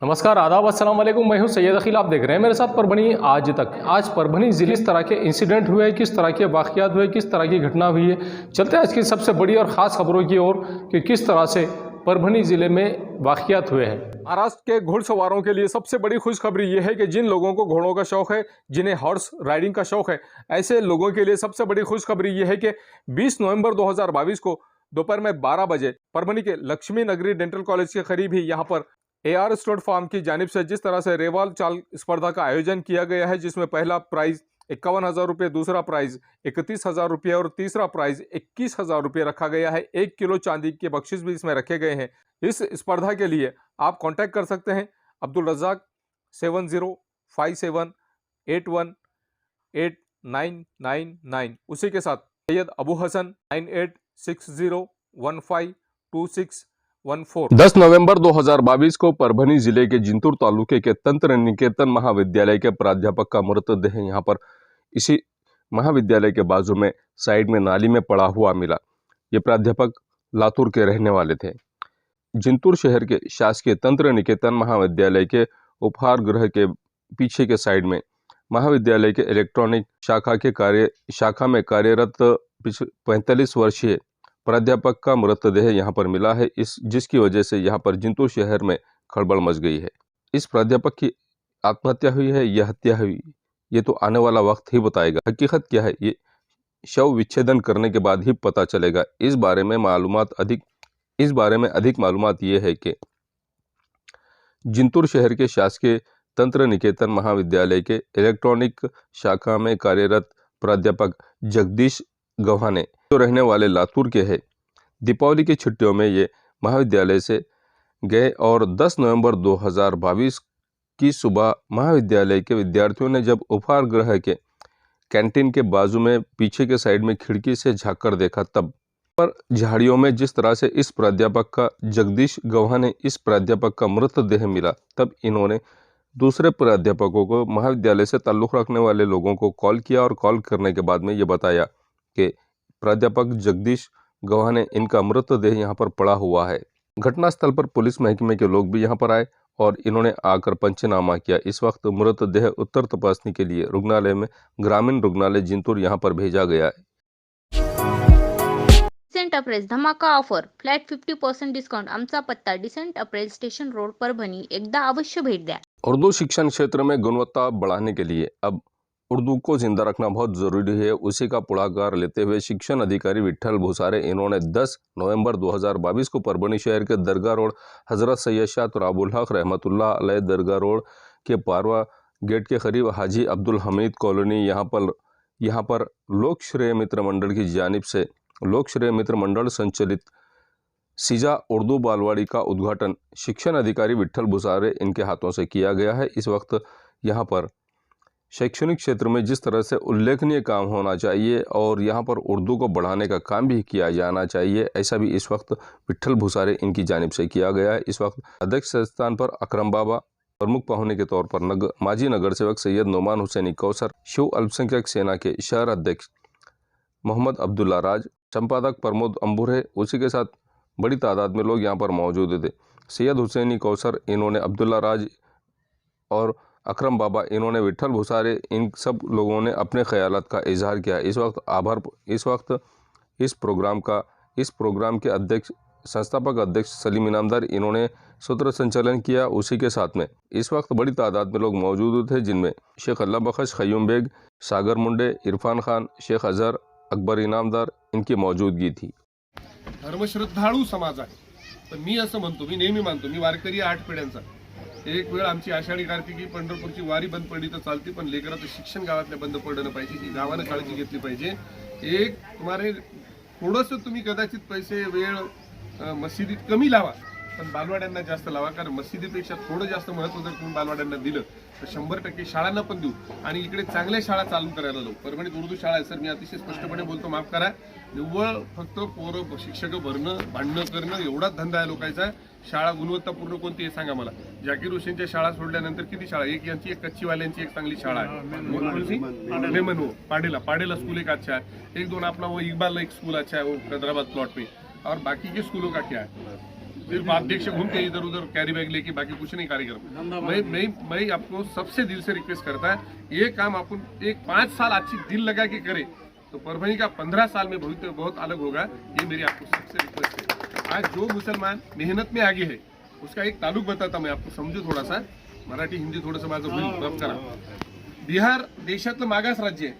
नमस्कार, आदाब, अस्सलाम वालेकुम। मैं हूं सैयद अखिल। आप देख रहे हैं मेरे साथ परभनी आज तक। आज परभनी जिले किस तरह के इंसिडेंट हुए, किस तरह के वाक़यात हुए, किस तरह की घटना हुई है, चलते हैं आज की सबसे बड़ी और ख़ास खबरों की ओर कि किस तरह से परभनी ज़िले में वाक़यात हुए हैं। महाराष्ट्र के घुड़सवारों के लिए सबसे बड़ी खुशखबरी ये है कि जिन लोगों को घोड़ों का शौक है, जिन्हें हॉर्स राइडिंग का शौक है, ऐसे लोगों के लिए सबसे बड़ी खुशखबरी ये है कि 20 नवंबर 2022 को दोपहर में 12 बजे परभनी के लक्ष्मी नगरी डेंटल कॉलेज के करीब ही यहाँ पर AR स्टोर फार्म की जानिब से जिस तरह से रेवाल चाल स्पर्धा का आयोजन किया गया है, जिसमें पहला प्राइज 51,000 रुपये, दूसरा प्राइज 31,000 रुपये और तीसरा प्राइज 21,000 रुपये रखा गया है। 1 किलो चांदी के बख्शिश भी इसमें रखे गए हैं। इस स्पर्धा के लिए आप कांटेक्ट कर सकते हैं अब्दुल रज़ाक 7057818999। उसी के साथ सैयद अबू हसन 9860152614। 10 नवंबर 2022 को परभनी जिले के जिंतूर तालुके के तंत्र निकेतन महाविद्यालय के प्राध्यापक का मृतदेह यहाँ पर इसी महाविद्यालय के बाजू में साइड में नाली में पड़ा हुआ मिला। ये प्राध्यापक लातूर के रहने वाले थे। जिंतूर शहर के शासकीय तंत्र निकेतन महाविद्यालय के उपहार गृह के पीछे के साइड में महाविद्यालय के इलेक्ट्रॉनिक शाखा में कार्यरत 45 वर्षीय प्राध्यापक का मृतदेह यहाँ पर मिला है, जिसकी वजह से यहाँ पर जिंतूर शहर में खलबल मच गई है। इस प्राध्यापक की आत्महत्या हुई है या हत्या हुई, ये तो आने वाला वक्त ही बताएगा। हकीकत क्या है ये शव विच्छेदन करने के बाद ही पता चलेगा। इस बारे में अधिक मालूमात ये है कि जिंतूर शहर के शासकीय तंत्र निकेतन महाविद्यालय के इलेक्ट्रॉनिक शाखा में कार्यरत प्राध्यापक जगदीश गव्हाणे जो रहने वाले लातूर के हैं, दीपावली की छुट्टियों में ये महाविद्यालय से गए और 10 नवंबर 2022 की सुबह महाविद्यालय के विद्यार्थियों ने जब उपहार गृह के कैंटीन के बाजू में पीछे के साइड में खिड़की से झांककर देखा, तब पर झाड़ियों में जिस तरह से जगदीश गव्हाणे इस प्राध्यापक का मृतदेह मिला, तब इन्होंने दूसरे प्राध्यापकों को, महाविद्यालय से ताल्लुक़ रखने वाले लोगों को कॉल किया और कॉल करने के बाद में ये बताया कि प्राध्यापक जगदीश गव्हाणे इनका मृतदेह यहाँ पर पड़ा हुआ है। घटनास्थल पर पुलिस महकमे के लोग भी यहाँ पर आए और इन्होंने आकर पंचनामा किया। इस वक्त मृतदेह उत्तर तपासनी के लिए ग्रामीण रुग्णालय जिंतूर यहाँ पर भेजा गया है। डिसेंट अप्रेल धमाका ऑफर, फ्लॅट 50% डिस्काउंट। आमचा पत्ता डिसेंट अप्रेल स्टेशन रोड परभणी, एकदा अवश्य भेट द्या। उर्दू शिक्षण क्षेत्र में गुणवत्ता बढ़ाने के लिए अब उर्दू को जिंदा रखना बहुत ज़रूरी है। उसी का पुढाकार लेते हुए शिक्षण अधिकारी विठ्ठल भुसारे इन्होंने 10 नवंबर 2022 को परभनी शहर के दरगाह रोड हज़रत सैयद शाह तुराबुल हक रहमतुल्लाह अलैह दरगाह रोड के पारवा गेट के करीब हाजी अब्दुल हमीद कॉलोनी यहाँ पर लोक श्रेय मित्र मंडल की जानिब से लोक श्रेय मित्र मंडल संचालित सीजा उर्दू बालवाड़ी का उद्घाटन शिक्षण अधिकारी विठ्ठल भुसारे इनके हाथों से किया गया है। इस वक्त यहाँ पर शैक्षणिक क्षेत्र में जिस तरह से उल्लेखनीय काम होना चाहिए और यहाँ पर उर्दू को बढ़ाने का काम भी किया जाना चाहिए, ऐसा भी इस वक्त विठ्ठल भुसारे इनकी जानिब से किया गया है। इस वक्त अध्यक्ष स्थान पर अकरम बाबा, प्रमुख पाहुने के तौर पर माजी नगर सेवक सैयद नोमान हुसैनी कौसर, शिव अल्पसंख्यक सेना के शहर अध्यक्ष मोहम्मद अब्दुल्ला राज, संपादक प्रमोद अंबुरे, उसी के साथ बड़ी तादाद में लोग यहाँ पर मौजूद थे। सैयद हुसैनी कौसर इन्होंने, अब्दुल्ला राज और अकरम बाबा इन्होंने, विठ्ठल भुसारे, इन सब लोगों ने अपने ख्यालात का इजहार किया। इस वक्त इस प्रोग्राम के संस्थापक अध्यक्ष सलीम इनामदार इन्होंने सूत्र संचालन किया। उसी के साथ में इस वक्त बड़ी तादाद में लोग मौजूद थे, जिनमें शेख अल्लाह बख्श, खयूम बेग, सागर मुंडे, इरफान खान, शेख अजहर, अकबर इनामदार इनकी मौजूदगी थी। धर्मश्रद्धाळू समाज आहे, पण मी असं म्हणतो, मी नेहमी मानतो, मी वारकरी 8 पिढ्यांचा। एक वेळ आमची आषाढी कार्तिकी पंढरपूरची वारी बंद पडली तर चालते, पण लेकराचं शिक्षण गावातल्या बंद पडलं पाहिजे, ही गावानं काळजी घेतली पाहिजे। एक तुम्हाला थोडंसं तुम्ही कदाचित पैसे वेळ मस्जिदीत कमी लावा, पण बालवाड्यांना जास्त लावा, कारण मस्जिदीपेक्षा थोडं जास्त महत्त्व जर तुम्ही बालवाड्यांना दिलं तर 100% शाळांना पण देऊ आणि इकडे चांगल्या शाळा चालू करायला लावू। परभणीत उर्दू शाळा आहे सर, मी अतिशय स्पष्टपणे बोलतो, माफ करा, निव्वळ फक्त पोरं शिक्षक भरणं, भांडणं करणं एवढाच धंदा आहे लोकांचा। शाळा गुणवत्तापूर्ण कोणती आहे सांगा मला। जाकीर हुसेनच्या शाळा सोडल्यानंतर किती शाळा, एक यांची, एक कच्चीवाल्यांची, एक चांगली शाळा आहे मेमन पाडेला स्कूल एक अच्छा है, एक दोन अपना वो इकबाल एक स्कूल अच्छा है वो हैदराबाद प्लॉट में, और बाकी के स्कूलों का क्या है। सिर्फ अध्यक्ष घूमते इधर उधर कैरी बैग लेके, बाकी कुछ नहीं कार्यक्रम। मैं आपको सबसे दिल से रिक्वेस्ट करता है, ये काम अपन एक 5 साल अच्छी दिल लगा के करे तो परभणी का 15 साल में भविष्य बहुत अलग होगा। ये मेरी आपको सबसे रिक्वेस्ट है। आज जो मुसलमान मेहनत में आगे है उसका एक तालुक बताता मैं आपको, समझू थोड़ा सा, मराठी हिंदी थोडंसं माझं होईल, माफ करा। बिहार देशातलं मागास राज्य आहे,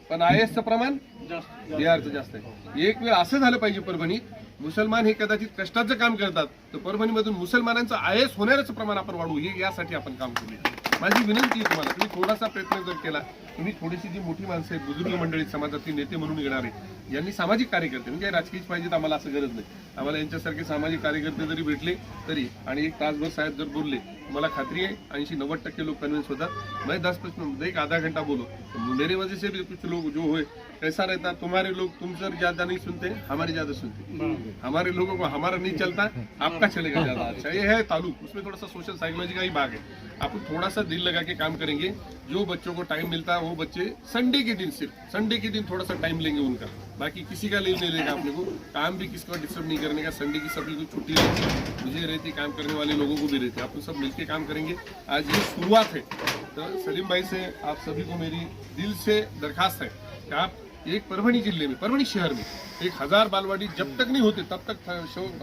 पण IASचं प्रमाण बिहारचं जास्त आहे। एक वेळ असं झालं पाहिजे परभणीत, मुसलमान हे कदाचित कष्टाचं काम करतात तर परभणीमधून मुसलमानांचं IAS होण्याचं प्रमाण आपण वाढवू, हे यासाठी आपण काम करूया। माझी विनंती आहे तुम्हाला, तुम्ही थोडासा प्रयत्न जर केला, तुम्ही थोडीशी जी मोठी माणसं आहेत, बुजुर्ग मंडळी, समाजातील नेते म्हणून येणारे, यांनी सामाजिक कार्यकर्ते, म्हणजे राजकीय पाहिजेत आम्हाला असं गरज नाही, आम्हाला यांच्यासारखे सामाजिक कार्यकर्ते जरी भेटले तरी आणि एक तासभर साहेब जर बोलले, मला खात्री है 80-90% लोग कन्विंस होता। मैं 10 प्रश्न एक आधा घंटा बोलो तो मेरे वजह से भी कुछ लोग जो हुए कैसा रहता, तुम्हारे लोग तुम सर ज्यादा नहीं सुनते, हमारे ज्यादा सुनते, हमारे लोगों को हमारा नहीं चलता, आपका चलेगा ज्यादा। अच्छा ये है ताल्लुक, उसमें थोड़ा सा सोशल साइकोलॉजी का ही भाग है। आप थोड़ा सा दिल लगा के काम करेंगे, जो बच्चों को टाइम मिलता है वो बच्चे संडे के दिन, सिर्फ संडे के दिन थोड़ा सा टाइम लेंगे उनका, बाकी किसी का नहीं लेगा अपने को, काम भी किसी को डिस्टर्ब नहीं करने का। संडे की सभी को छुट्टी रहती, मुझे रहती, काम करने वाले लोगों को भी रहती, आप सब मिलकर काम करेंगे। आज ये शुरुआत है, तो सलीम भाई से आप सभी को मेरी दिल से दरखास्त है कि आप एक परभणी जिले में, परभणी शहर में 1000 बालवाड़ी जब तक नहीं होते तब तक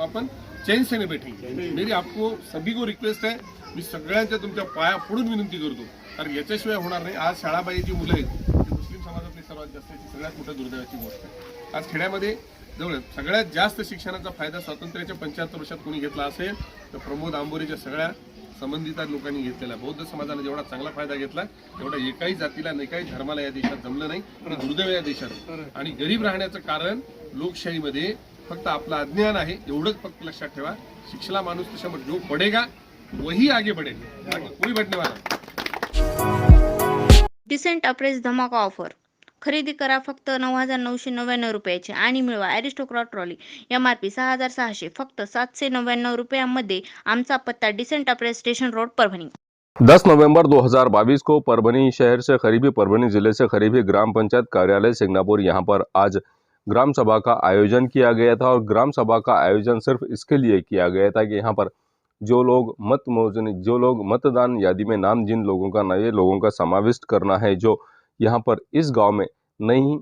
अपन चैन से नहीं बैठेंगे। मेरी आपको सभी को रिक्वेस्ट है, मी सगळ्यांच्या तुमच्या पाया पडून विनंती करतो, कारण याच्याशिवाय होणार नाही। आज शाळाबाईची मुलं आहेत, ती मुस्लिम समाजातली सर्वात जास्तची सगळ्यात मोठ्या दुर्दैवाची गोष्ट आहे। आज खेड्यामध्ये जवळ सगळ्यात जास्त शिक्षणाचा फायदा स्वातंत्र्याच्या 75 वर्षात कोणी घेतला असेल तर प्रमोद आंबोरेच्या सगळ्या संबंधित लोकांनी घेतलेला। बौद्ध समाजाने जेवढा चांगला फायदा घेतला तेवढा एकाही जातीला, एकाही धर्माला या देशात जमलं नाही, आणि दुर्दैव या देशात। आणि गरीब राहण्याचं कारण लोकशाहीमध्ये फक्त आपलं अज्ञान आहे, एवढंच फक्त लक्षात ठेवा। शिक्षला माणूस तशावर जो पडेगा वही आगे बढ़ेगा, बाकी कोई बढ़ने वाला। डिसेंट अप्रेस धमाका ऑफर, खरेदी करा फक्त 9,999 रुपयाची आणि मिळवा ॲरिस्टोक्रॉट ट्रॉली MRP 6,600, फक्त 799 रुपयांमध्ये। आमचा पत्ता डिसेंट अप्रेस स्टेशन रोड परभणी। 10 नवंबर 2022 को परभनी शहर से करीबी, परभनी जिले से करीबी ग्राम पंचायत कार्यालय सिंगनापुर यहाँ पर आज ग्राम सभा का आयोजन किया गया था। और ग्राम सभा का आयोजन सिर्फ इसके लिए किया गया था कि यहाँ पर जो लोग मतदान यादी में नाम, जिन लोगों का नए लोगों का समाविष्ट करना है, जो यहाँ पर इस गांव में नई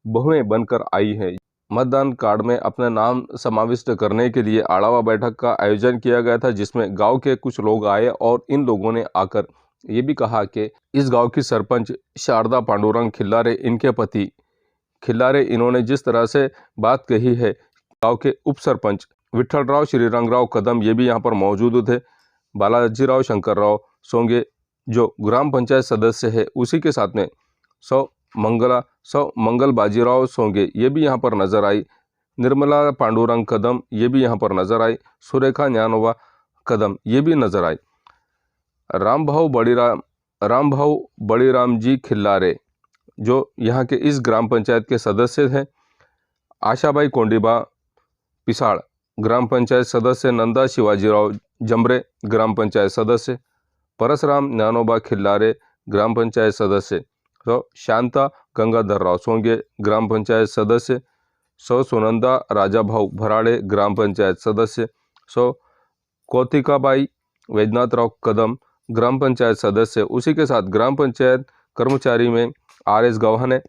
बहुएं बनकर आई है, मतदान कार्ड में अपना नाम समाविष्ट करने के लिए आड़ावा बैठक का आयोजन किया गया था, जिसमें गांव के कुछ लोग आए और इन लोगों ने आकर ये भी कहा कि इस गांव की सरपंच शारदा पांडुरंग खिल्लारे, इनके पति खिल्लारे, इन्होंने जिस तरह से बात कही है। गांव के उप सरपंच विठ्ठलराव श्रीरंगराव कदम ये भी यहाँ पर मौजूद थे। बालाजीराव शंकरराव सोंगे जो ग्राम पंचायत सदस्य है, उसी के साथ में सौ मंगल बाजीराव सोंगे ये भी यहाँ पर नजर आई। निर्मला पांडुरंग कदम ये भी यहाँ पर नजर आई। सुरेखा ज्ञानोबा कदम ये भी नजर आई। रामभाऊ बड़ीराम जी खिल्लारे जो यहाँ के इस ग्राम पंचायत के सदस्य हैं। आशाबाई कोंडीबा पिसाड़ ग्राम पंचायत सदस्य। नंदा शिवाजीराव जमरे ग्राम पंचायत सदस्य। परसराम ज्ञानोबा खिल्लारे ग्राम पंचायत सदस्य। सौ शांता गंगाधरराव सोंगे ग्राम पंचायत सदस्य। सौ सुनंदा राजाभाऊ भराड़े ग्राम पंचायत सदस्य। सौ कौतिकाबाई वैद्यनाथराव कदम ग्राम पंचायत सदस्य। उसी के साथ ग्राम पंचायत कर्मचारी में RS गवाहने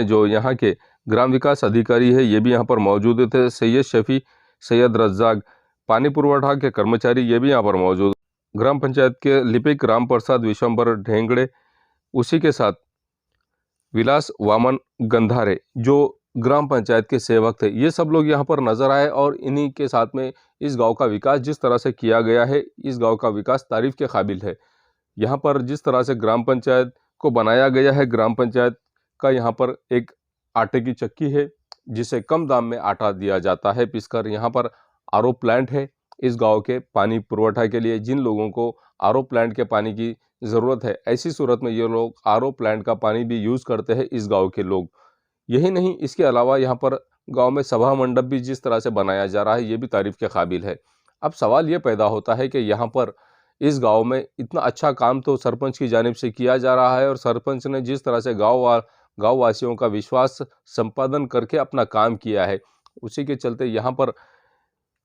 जो यहाँ के ग्राम विकास अधिकारी है, ये भी यहाँ पर मौजूद थे। सैयद शफी, सैयद रज्जाक पानी पुरवठा के कर्मचारी ये भी यहाँ पर मौजूद। ग्राम पंचायत के लिपिक राम प्रसाद विश्वंबर ढेंगड़े, उसी के साथ विलास वामन गंधारे जो ग्राम पंचायत के सेवक थे, ये सब लोग यहाँ पर नजर आए। और इन्हीं के साथ में इस गांव का विकास जिस तरह से किया गया है, इस गांव का विकास तारीफ के काबिल है। यहाँ पर जिस तरह से ग्राम पंचायत को बनाया गया है, ग्राम पंचायत का यहाँ पर एक आटे की चक्की है जिसे कम दाम में आटा दिया जाता है पीसकर। यहाँ पर RO प्लांट है इस गांव के पानी पुरवठा के लिए। जिन लोगों को RO प्लांट के पानी की ज़रूरत है, ऐसी सूरत में ये लोग RO प्लांट का पानी भी यूज़ करते हैं इस गांव के लोग। यही नहीं, इसके अलावा यहाँ पर गांव में सभा मंडप भी जिस तरह से बनाया जा रहा है, ये भी तारीफ के काबिल है। अब सवाल ये पैदा होता है कि यहाँ पर इस गांव में इतना अच्छा काम तो सरपंच की जानिब से किया जा रहा है, और सरपंच ने जिस तरह से गाँव वासियों का विश्वास संपादन करके अपना काम किया है, उसी के चलते यहाँ पर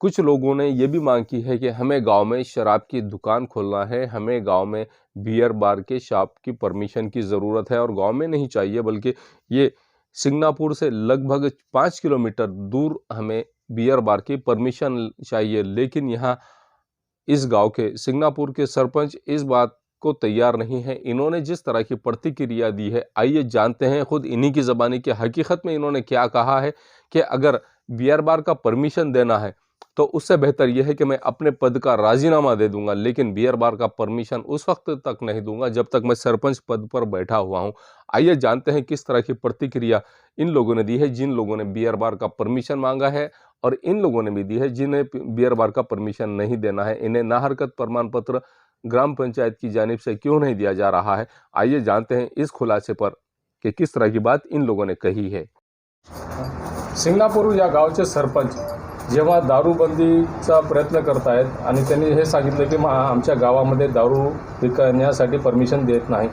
कुछ लोगों ने ये भी मांग की है कि हमें गांव में शराब की दुकान खोलना है, हमें गांव में बियर बार के शॉप की परमिशन की ज़रूरत है और गांव में नहीं चाहिए बल्कि ये सिंगापुर से लगभग 5 किलोमीटर दूर हमें बियर बार की परमिशन चाहिए। लेकिन यहाँ इस गांव के सिंगापुर के सरपंच इस बात को तैयार नहीं है। इन्होंने जिस तरह की प्रतिक्रिया दी है, आइए जानते हैं खुद इन्हीं की ज़बानी कि हकीकत में इन्होंने क्या कहा है कि अगर बियर बार का परमिशन देना है तो उससे बेहतर यह है कि मैं अपने पद का राजीनामा दे दूंगा, लेकिन बियर बार का परमिशन उस वक्त तक नहीं दूंगा जब तक मैं सरपंच पद पर बैठा हुआ हूं। आइए जानते हैं किस तरह की प्रतिक्रिया इन लोगों ने दी है, जिन लोगों ने बियर बार का परमिशन मांगा है और इन लोगों ने भी दी है जिन्हें बियर बार का परमिशन नहीं देना है। इन्हें ना हरकत प्रमाण पत्र ग्राम पंचायत की जानिब से क्यों नहीं दिया जा रहा है, आइए जानते हैं इस खुलासे पर कि किस तरह की बात इन लोगों ने कही है। सिंगापूर या गावचे सरपंच जेव्हा दारूबंदीचा प्रयत्न करतायत आणि त्यांनी हे सांगितलं की आमच्या गावामध्ये दारू विकण्यासाठी परमिशन देत नाही,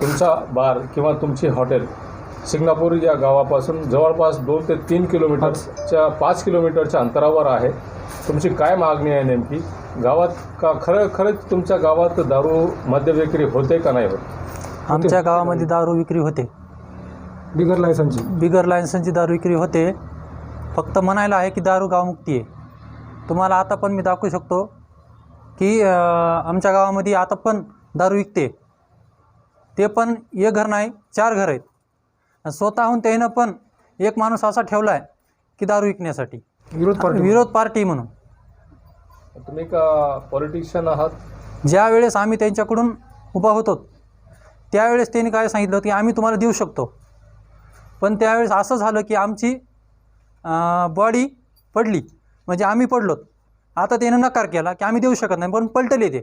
तुमचा बार किंवा तुमची हॉटेल सिंगापूर या गावापासून जवळपास 2 ते 3 किलोमीटरच्या 5 किलोमीटरच्या अंतरावर आहे, तुमची काय मागणी आहे नेमकी? गावात का खरंच तुमच्या गावात दारू मद्य विक्री होते का नाही होत? आमच्या गावामध्ये दारू विक्री होते, बिगर लायसन्सची दारू विक्री होते। फक्त म्हणायला आहे की दारू गावमुक्ती आहे। तुम्हाला आता पण मी दाखवू शकतो की आमच्या गावामध्ये आता पण दारू विकते, ते पण एक घर नाही 4 घर आहेत। स्वतःहून त्यानं पण एक माणूस असा ठेवला आहे की दारू विकण्यासाठी विरोध पार्टी म्हणून। तुम्ही का पॉलिटिशियन आहात? ज्या वेळेस आम्ही त्यांच्याकडून उभा होतो त्यावेळेस त्यांनी काय सांगितलं होतं की आम्ही तुम्हाला देऊ शकतो, पण त्यावेळेस असं झालं की आमची बॉडी पडली, म्हणजे आम्ही पडलो। आता त्यानं नकार केला की आम्ही देऊ शकत नाही, पण पलटले ते।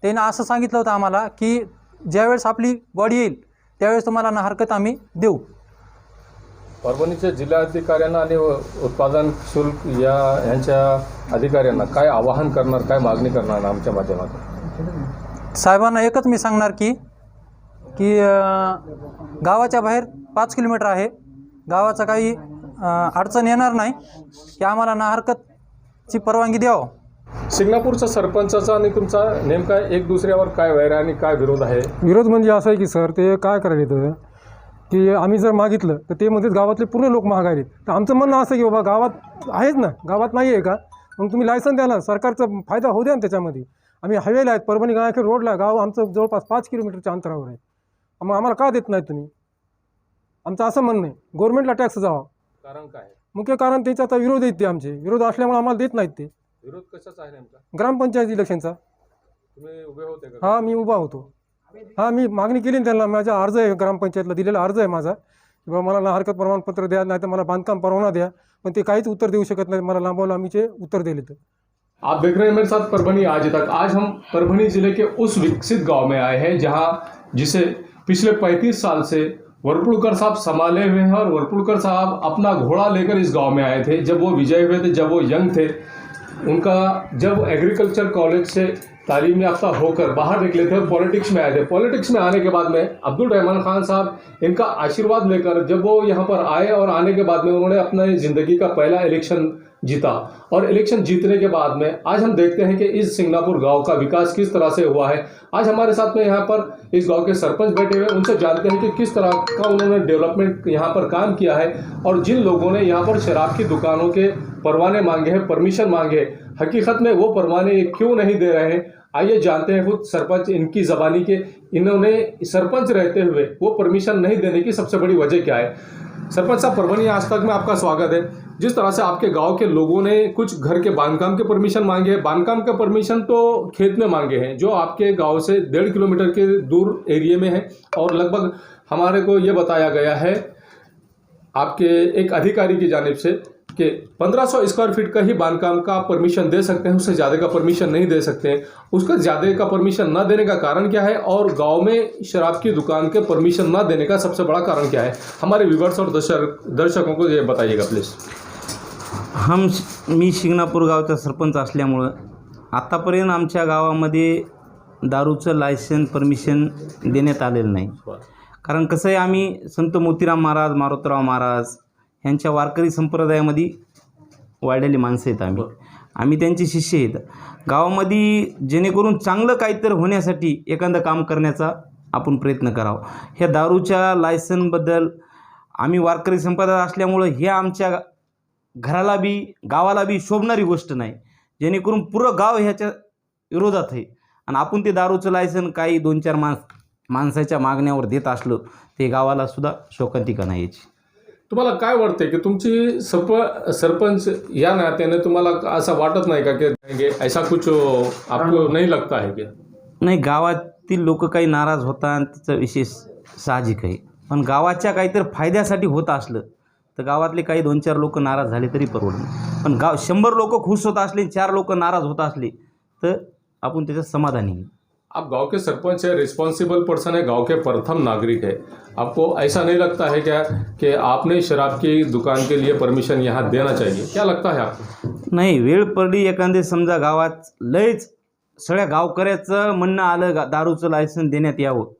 त्यानं असं सांगितलं होतं आम्हाला की ज्यावेळेस आपली बॉडी येईल त्यावेळेस तुम्हाला ना हरकत आम्ही देऊ। परभणीच्या जिल्हाधिकाऱ्यांना आणि उत्पादन शुल्क यांच्या अधिकाऱ्यांना काय आवाहन करणार, काय मागणी करणार आमच्या माध्यमातून? साहेबांना एकच मी सांगणार की गावाच्या बाहेर 5 किलोमीटर आहे, गावाचा काही अडचण येणार नाही की आम्हाला ना हरकतची परवानगी द्यावं। सिंगापूरचा सरपंचाचा आणि तुमचा नेमका एक दुसऱ्यावर काय वैर आणि काय विरोध आहे? विरोध म्हणजे असं आहे की सर, ते काय करायला येतं की आम्ही जर मागितलं तर ते म्हणतात गावातले पूर्ण लोक मागायले। तर आमचं म्हणणं असं की बाबा गावात आहेच ना, गावात नाही आहे का, मग तुम्ही लायसन द्या ना, सरकारचा फायदा होऊ द्या ना त्याच्यामध्ये। आम्ही हायवेला आहेत, परभणी गावाखेड रोडला गाव आमचं जवळपास 5 किलोमीटरच्या अंतरावर आहे, मग आम्हाला का देत नाही तुम्ही? आमचं असं म्हणणं आहे गव्हर्नमेंटला टॅक्स जावा। कारण काय? मुख्य कारण त्याचा आता विरोध आहेत, ते आमचे विरोध असल्यामुळे आम्हाला देत नाहीत ते। विरोध कशाचा आहे नेमका? ग्रामपंचायत इलेक्शनचा। तुम्ही उभे होते का? हां, मी उभा होतो। हां, मी मागणी केली ना त्यांना, माझा अर्ज आहे ग्रामपंचायतला दिलेला अर्ज आहे माझा की बाबा मला ना हरकत प्रमाणपत्र द्या, नाही तर मला बांधकाम परवाना द्या, पण ते काहीच उत्तर देऊ शकत नाही। मला लांबवलं आम्हीचे उत्तर दिले। तर आप देख रहे हैं मेरे साथ परभनी आज तक। आज हम परभनी जिले के उस विकसित गांव में आए हैं जहां जिसे पिछले 35 साल से वर्पुड़कर साहब संभाले हुए हैं और वर्पुड़कर साहब अपना घोड़ा लेकर इस गांव में आए थे। जब वो विजय हुए थे, जब वो यंग थे, उनका जब एग्रीकल्चर कॉलेज से तालीम याफ्ता होकर बाहर निकले थे और पॉलिटिक्स में आए थे। पॉलिटिक्स में आने के बाद में अब्दुल रहमान खान साहब इनका आशीर्वाद लेकर जब वो यहाँ पर आए और आने के बाद में उन्होंने अपना ज़िंदगी का पहला इलेक्शन जीता और इलेक्शन जीतने के बाद में आज हम देखते हैं कि इस सिंगापुर गांव का विकास किस तरह से हुआ है। आज हमारे साथ में यहाँ पर इस गांव के सरपंच बैठे हुए, उनसे जानते हैं कि किस तरह का उन्होंने डेवलपमेंट यहाँ पर काम किया है और जिन लोगों ने यहाँ पर शराब की दुकानों के परवाने मांगे हैं, परमिशन मांगे, हकीकत में वो परवाने क्यों नहीं दे रहे हैं, आइए जानते हैं खुद सरपंच इनकी ज़बानी के इन्होंने सरपंच रहते हुए वो परमिशन नहीं देने की सबसे बड़ी वजह क्या है। सरपंच साहब, परभनी आज तक में आपका स्वागत है। जिस तरह से आपके गांव के लोगों ने कुछ घर के बांधकाम के परमिशन मांगे हैं, बांधकाम का परमिशन तो खेत में मांगे हैं जो आपके गांव से 1.5 किलोमीटर के दूर एरिया में है, और लगभग हमारे को ये बताया गया है आपके एक अधिकारी की जानिब से कि 1500 स्क्वायर फीट का ही बांधकाम का परमिशन दे सकते हैं, उससे ज़्यादा का परमिशन नहीं दे सकते हैं। उसका ज़्यादा का परमिशन ना देने का कारण क्या है और गांव में शराब की दुकान के परमिशन ना देने का सबसे बड़ा कारण क्या है, हमारे व्यूवर्स और दर्शकों को ये बताइएगा प्लीज़। मी शिंगणापूर गावचा सरपंच असल्यामुळं आतापर्यंत आमच्या गावामध्ये दारूचं लायसन परमिशन देण्यात आलेलं नाही। कारण कसं आहे, आम्ही संत मोतीराम महाराज, मारुतराव महाराज यांच्या वारकरी संप्रदायामध्ये वाढलेली माणसं आहेत आम्ही त्यांचे शिष्य आहेत. गावामध्ये जेणेकरून चांगलं काहीतरी होण्यासाठी एखादं काम करण्याचा आपण प्रयत्न करावा. ह्या दारूच्या लायसनबद्दल आम्ही वारकरी संप्रदाय असल्यामुळं हे आमच्या घराला बी गावाला बी शोभणारी गोष्ट नाही. जेणेकरून पुरं गाव ह्याच्या विरोधात आहे आणि आपण ते दारूचं लायसन काही 2-4 माणसाच्या मागण्यावर देत असलो ते गावाला सुद्धा शोकांतिका नाही याची. तुम्हाला काय वाटते की तुमची सरपंच या नात्याने तुम्हाला असं वाटत नाही का की ऐसा कुछ आपको नहीं लगता है क्या? नाही, गावातील लोक काही नाराज होतात आणि त्याचा विशेष साहजिक आहे. पण गावाच्या काहीतरी फायद्यासाठी होत असलं तर गावातले काही 2-4 लोक नाराज झाले तरी परवडलं. पण 100 लोक खुश होत असले 4 लोक नाराज होत असले तर आपण त्याच्यात समाधानी आहे. आप गांव के सरपंच है, रिस्पॉन्सिबल पर्सन है, गांव के प्रथम नागरिक है. आपको ऐसा नहीं लगता है क्या कि आपने शराब की दुकान के लिए परमिशन यहाँ देना चाहिए? क्या लगता है आपको? नाही, वेळ पडली एखादे समजा गावात लयच सगळ्या गावकऱ्याचं म्हणणं आलं दारूचं लायसन देण्यात यावं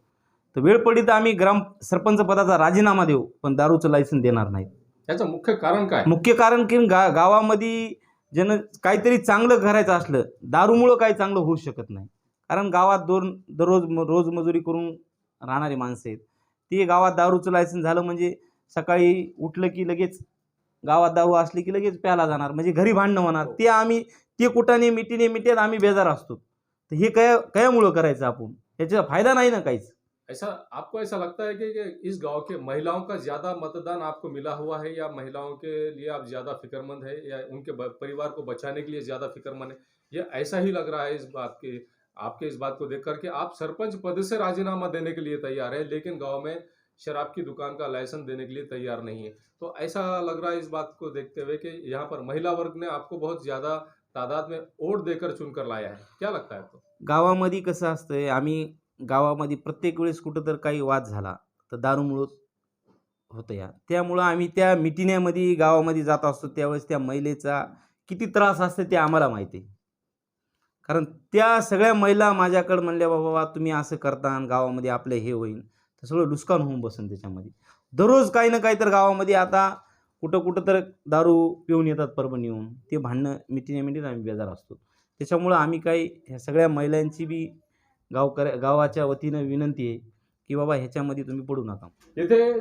तर वेळ पडली तर आम्ही सरपंच पदाचा राजीनामा देऊ पण दारूचं लायसन देणार नाही. याचं मुख्य कारण काय? मुख्य कारण की गावामध्ये काहीतरी चांगलं करायचं असलं दारूमुळं काही चांगलं होऊ शकत नाही. कारण गावात रोज मजुरी करून राहणारी माणसं आहेत. ती गावात दारूचं लायसन झालं म्हणजे सकाळी उठलं की लगेच गावात दारू असली की लगेच प्यायला जाणार म्हणजे घरी भांडणं होणार. ते कुठाने मिटेत आम्ही बेजार असतो. तर हे कयामुळं करायचं आपण? याचा फायदा नाही ना काहीच. आपको ऐसा लगता है कि इस गांव के महिलाओं का ज्यादा मतदान आपको मिला हुआ है या महिलाओं के लिए आप ज्यादा फिक्रमंद है या उनके परिवार को बचाने के लिए ज्यादा फिक्रमंद है? ये ऐसा ही लग रहा है इस बात के आपके इस बात को देख करके आप सरपंच पद से राजीनामा देने के लिए तैयार है लेकिन गांव में शराब की दुकान का लाइसेंस देने के लिए तैयार नहीं है. तो ऐसा लग रहा है इस बात को देखते हुए कि यहाँ पर महिला वर्ग ने आपको बहुत ज्यादा तादाद में वोट देकर चुनकर लाया है. क्या लगता है आपको? गावामध्ये कसं असतंय आम्ही गावामध्ये प्रत्येक वेळेस कुठं तर काही वाद झाला तर दारूमुळं होतं या. त्यामुळं आम्ही त्या मिटिंगमध्ये गावामध्ये जात असतो त्यावेळेस त्या महिलेचा किती त्रास असतो ते आम्हाला माहिती आहे. कारण त्या सगळ्या महिला माझ्याकडे म्हणल्या बाबा तुम्ही असं करता आणि गावामध्ये आपलं हे होईल तर सगळं नुकसान होऊन बसेल त्याच्यामध्ये. दररोज काही ना काही तर गावामध्ये आता कुठं तर दारू पिऊन येतात परभणी येऊन ते भांडणं मिटिंग आम्ही बेजार असतो. त्याच्यामुळं आम्ही काही ह्या सगळ्या महिलांची बी गावाच्या वतीनं विनंती आहे की बाबा ह्याच्यामध्ये तुम्ही पडू नका. येथे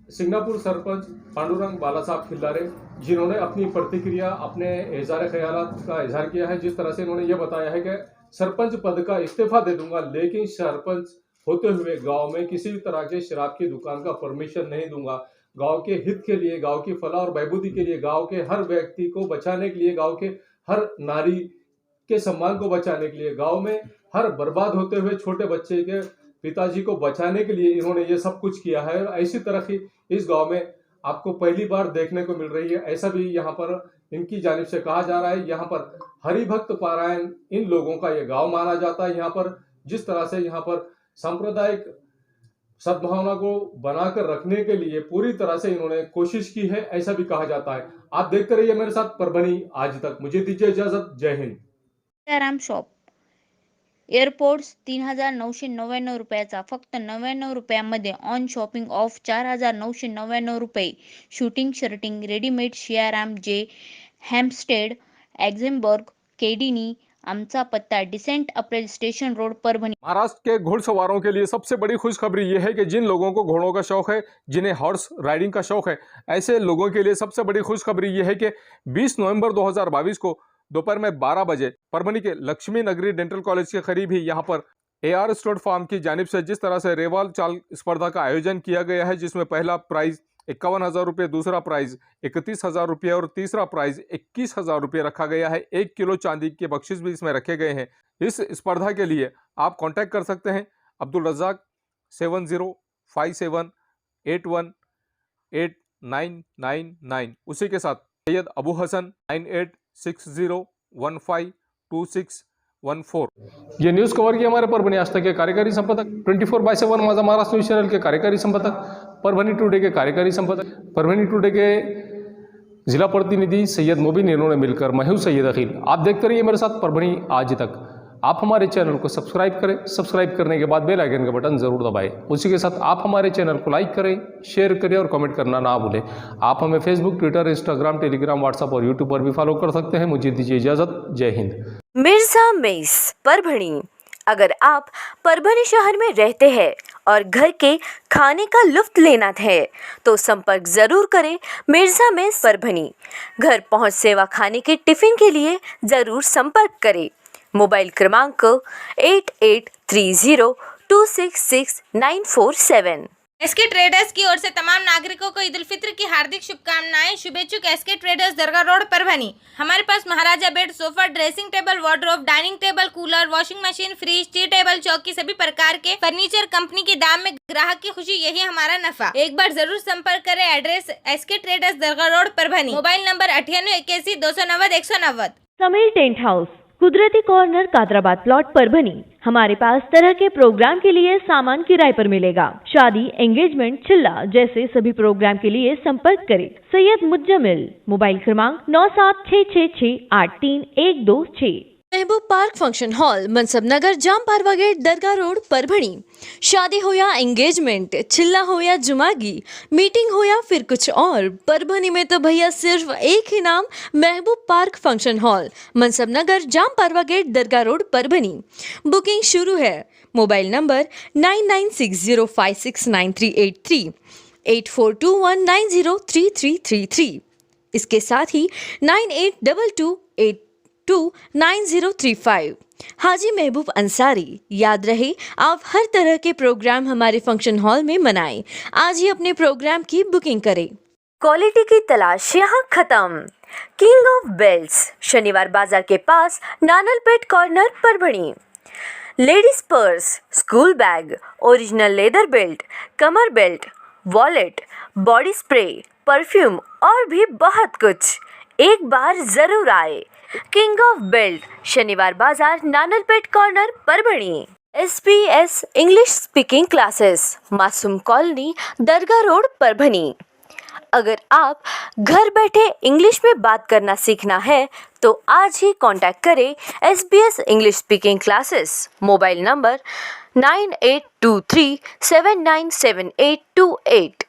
सिंगापुर सरपंच पांडुरंग बालासाहब खिल्लारे जिन्होंने अपनी प्रतिक्रिया अपने इज़हार ख्यालात का इजहार किया है. जिस तरह से इन्होंने ये बताया है कि सरपंच पद का इस्तीफा दे दूंगा लेकिन सरपंच होते हुए गांव में किसी भी तरह के शराब की दुकान का परमिशन नहीं दूंगा. गांव के हित के लिए, गांव की फलाह और बहबूदी के लिए, गांव के हर व्यक्ति को बचाने के लिए, गांव के हर नारी के सम्मान को बचाने के लिए, गांव में हर बर्बाद होते हुए छोटे बच्चे के पिताजी को बचाने के लिए इन्होंने ये सब कुछ किया है. और ऐसी तरक्की इस गांव में आपको पहली बार देखने को मिल रही है ऐसा भी यहाँ पर इनकी जानिब से कहा जा रहा है. यहाँ पर हरिभक्त पारायण इन लोगों का ये गांव माना जाता है. यहाँ पर जिस तरह से यहाँ पर सांप्रदायिक सद्भावना को बनाकर रखने के लिए पूरी तरह से इन्होंने कोशिश की है ऐसा भी कहा जाता है. आप देखते रहिए मेरे साथ परभणी आज तक. मुझे दीजिए इजाजत. जय हिंद. सीताराम शॉप एअरपोर्ट्स 3,999 रुपयाचा फक्त 99 रुपयांमध्ये ऑन शॉपिंग ऑफ 4,999 रुपये. शूटिंग शर्टिंग रेडीमेड सियाराम जे हॅम्पस्टेड ॲक्झेम्बर्ग केडिनी. आमचा पत्ता डिसेंट अप्रेल स्टेशन रोड परभणी. महाराष्ट्र के घुड़सवारों के लिए सबसे बड़ी खुशखबरी यह है कि जिन लोगों को घोड़ों का शौक है, जिन्हें हॉर्स राइडिंग का शौक है, ऐसे लोगों के लिए सबसे बड़ी खुशखबरी यह है कि 20 नवंबर 2022 को दोपहर में 12 बजे परभणी के लक्ष्मी नगरी डेंटल कॉलेज के करीब ही यहाँ पर AR स्टोर फार्म की जानिब से जिस तरह से रेवाल चाल स्पर्धा का आयोजन किया गया है जिसमें पहला प्राइज 51,000 रुपये, दूसरा प्राइज 31,000 रुपये और तीसरा प्राइज 21,000 रुपये रखा गया है. 1 किलो चांदी के बख्शिश भी इसमें रखे गए हैं. इस स्पर्धा के लिए आप कांटेक्ट कर सकते हैं अब्दुल रज़ाक 7057818999. उसी के साथ सैयद अबू हसन 9860152614. ये न्यूज़ कवर किया हमारे परभणी आज तक के कार्यकारी संपादक, 24/7 माझा महाराष्ट्र न्यूज़ चैनल के कार्यकारी संपादक, परभणी टुडे के कार्यकारी संपादक, परभणी टुडे के जिला प्रतिनिधि सैयद मुबीन, इन्होंने मिलकर मैं हूं सैयद अखिल. आप देखते रहिए मेरे साथ परभणी आज तक. आप हमारे चैनल को सब्सक्राइब करें, सब्सक्राइब करने के बाद बेल आइकन का बटन ज़रूर दबाएं। उसी के साथ आप हमारे चैनल को लाइक करें, शेयर करें और कमेंट करना ना भूलें। आप हमें Facebook, Twitter, Instagram, Telegram, WhatsApp और यूट्यूब पर भी फॉलो कर सकते हैं। मुझे दीजिए इजाज़त। जय हिंद। मिर्ज़ा मेस परभणी। अगर आप परभणी शहर में रहते हैं और घर के खाने का लुत्फ लेना है तो संपर्क ज़रूर करें मिर्ज़ा मेस परभणी। घर पहुंच सेवा खाने के टिफ़िन के लिए ज़रूर संपर्क करें। मोबाइल क्रमांक 8830266947। एसके ट्रेडर्स की ओर से तमाम नागरिकों को ईद उल फित्र की हार्दिक शुभकामनाएं। शुभेच्छुक SK traders Dargah road Parbhani. हमारे पास Maharaja bed, sofa, dressing table, wardrobe, dining table, cooler, washing machine, fridge, tea table, चौकी सभी प्रकार के फर्नीचर कंपनी के दाम में ग्राहक की खुशी, यही हमारा नफा। एक बार जरूर संपर्क करें। Address SK traders Dargah road Parbhani. Mobile number 9881 290 190। Sameer tent house, Kudrati corner, Kadrabad plot, Parbhani. हमारे पास तरह के प्रोग्राम के लिए सामान किराए पर मिलेगा। शादी, एंगेजमेंट, चिल्ला जैसे सभी प्रोग्राम के लिए संपर्क करें। सैयद मुज्जमिल। मोबाइल क्रमांक 9766683126। महबूब पार्क फंक्शन हॉल, मनसब नगर, जाम पारवा गेट, दरगाह रोड परभणी। शादी हो या एंगेजमेंट, चिल्ला हो या जुमागी, मीटिंग हो या फिर कुछ और, परभणी में तो भैया सिर्फ एक ही नाम, महबूब पार्क फंक्शन हॉल, मनसब नगर, जाम पारवा गेट, दरगाह रोड परभणी। बुकिंग शुरू है। Mobile number 9960569383, 8421903333। इसके साथ ही 9822829035। हाजी महबूब अंसारी। याद रहे, आप हर तरह के प्रोग्राम हमारे फंक्शन हॉल में मनाएं। आज ही अपने प्रोग्राम की बुकिंग करें। क्वालिटी की तलाश यहाँ खत्म। King of belts, Shaniwar Bazar के पास, Nanalpeth corner, Parbhani. Ladies purse, school bag, original leather belt, कमर belt, wallet, body spray, perfume और भी बहुत कुछ। एक बार जरूर आए। King of belt, Shaniwar Bazar, Nanalpeth corner, Parbhani. SBS English speaking classes, Masoom colony, Dargah road, Parbhani. अगर आप घर बैठे इंग्लिश में बात करना सीखना है तो आज ही कांटेक्ट करें SBS English speaking classes. Mobile number 9823797828।